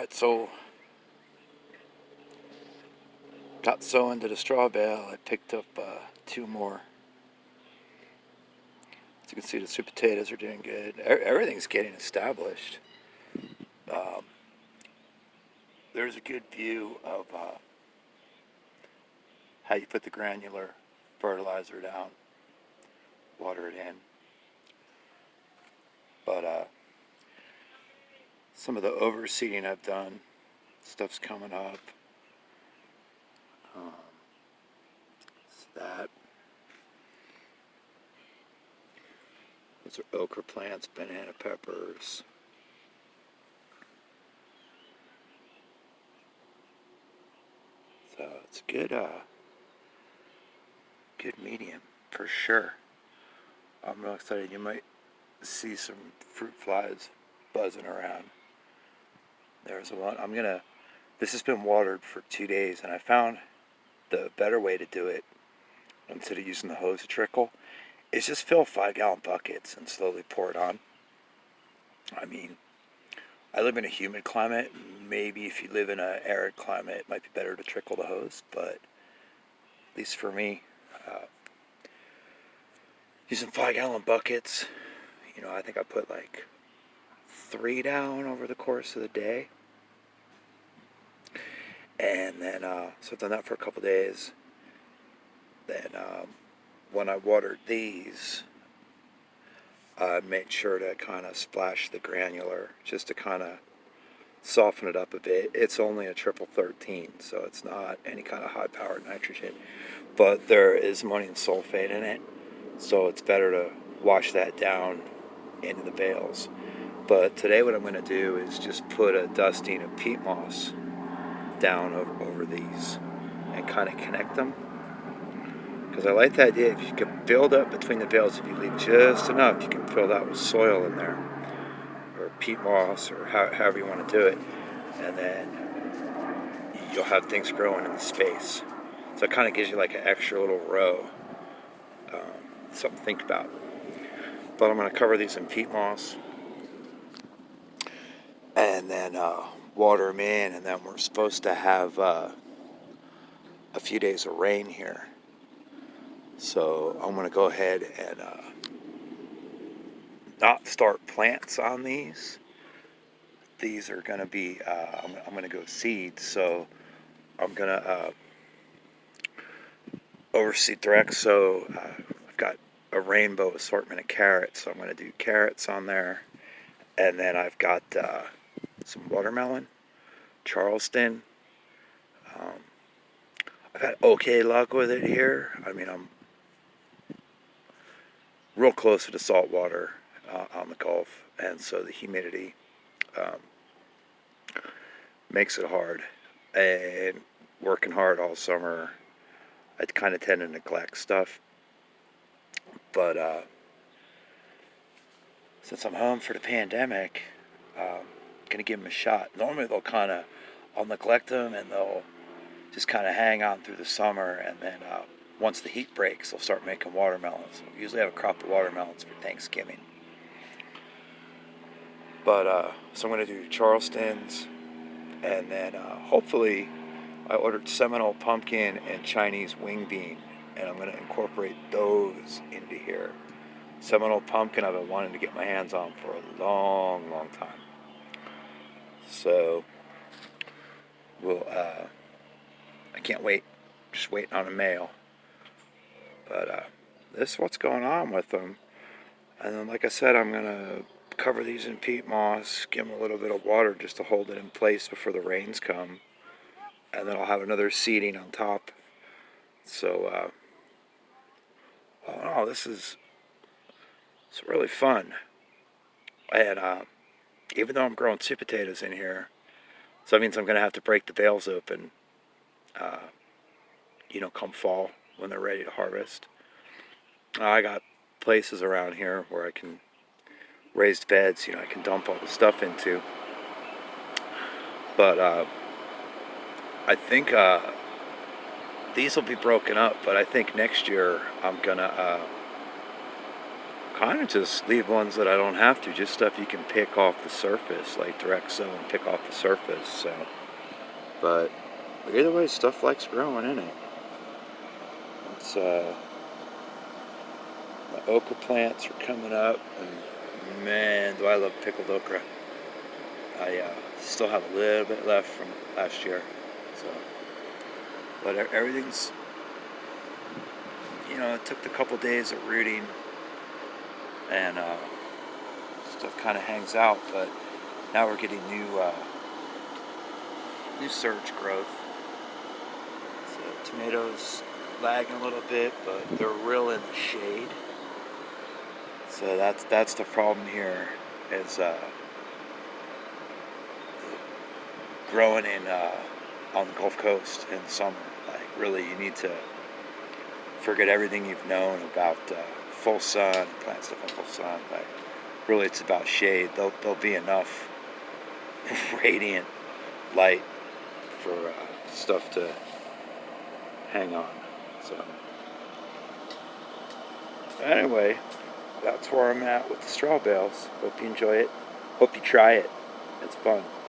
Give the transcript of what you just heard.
Alright, so got so into the straw bale, I picked up two more. As you can see, the sweet potatoes are doing good. Everything's getting established. Um, there's a good view of how you put the granular fertilizer down, water it in. But some of the overseeding I've done, stuff's coming up. It's that. Those are okra plants, banana peppers. So it's good medium for sure. I'm real excited. You might see some fruit flies buzzing around. There's a lot. This has been watered for 2 days, and I found the better way to do it, instead of using the hose to trickle, is just fill 5-gallon buckets and slowly pour it on. I mean, I live in a humid climate. Maybe if you live in an arid climate, it might be better to trickle the hose, but at least for me, using 5-gallon buckets, I think I put like 3 down over the course of the day. And then, so I've done that for a couple days. Then, when I watered these, I made sure to kind of splash the granular just to kind of soften it up a bit. It's only a triple 13, so it's not any kind of high-powered nitrogen. But there is ammonium sulfate in it, so it's better to wash that down into the bales. But today what I'm going to do is just put a dusting of peat moss down over these and kind of connect them. Because I like the idea, if you can build up between the bales, if you leave just enough, you can fill that with soil in there, or peat moss, or however you want to do it, and then you'll have things growing in the space. So it kind of gives you like an extra little row. Something to think about. But I'm going to cover these in peat moss, and then water them in, and then we're supposed to have a few days of rain here. So I'm going to go ahead and not start plants on these. These are going to be, I'm going to go seed, so I'm going to overseed direct. So I've got a rainbow assortment of carrots, so I'm going to do carrots on there. And then I've got some watermelon, Charleston. I've had okay luck with it here. I mean, I'm real close to the salt water on the Gulf, and so the humidity makes it hard. And working hard all summer, I kind of tend to neglect stuff. But since I'm home for the pandemic, gonna give them a shot. Normally I'll neglect them and they'll just kind of hang on through the summer, and then once the heat breaks, they'll start making watermelons. So we usually have a crop of watermelons for Thanksgiving. But so I'm gonna do Charleston's, and then hopefully I ordered Seminole pumpkin and Chinese wing bean, and I'm gonna incorporate those into here. Seminole pumpkin I've been wanting to get my hands on for a long, long time. So I can't wait. Just waiting on a mail. But this is what's going on with them. And then, like I said, I'm gonna cover these in peat moss, give them a little bit of water just to hold it in place before the rains come, and then I'll have another seeding on top. So all in all, it's really fun. And even though I'm growing sweet potatoes in here, so that means I'm going to have to break the bales open, come fall when they're ready to harvest. I got places around here where I can raised beds, I can dump all the stuff into. But I think these will be broken up, but I think next year I'm going to kind of just leave ones that I don't have to, just stuff you can pick off the surface, like direct sow and pick off the surface. So, but either way, stuff likes growing in it. It's my okra plants are coming up, and man, do I love pickled okra. I still have a little bit left from last year, so but everything's, it took a couple days of rooting, and stuff kind of hangs out, but now we're getting new surge growth. So tomatoes lagging a little bit, but they're real in the shade. So that's the problem here, is growing in on the Gulf Coast in the summer. Like, really, you need to forget everything you've known about full sun, plant stuff in full sun. Like, really, it's about shade. There'll be enough radiant light for stuff to hang on. So anyway, that's where I'm at with the straw bales. Hope you enjoy it. Hope you try it. It's fun.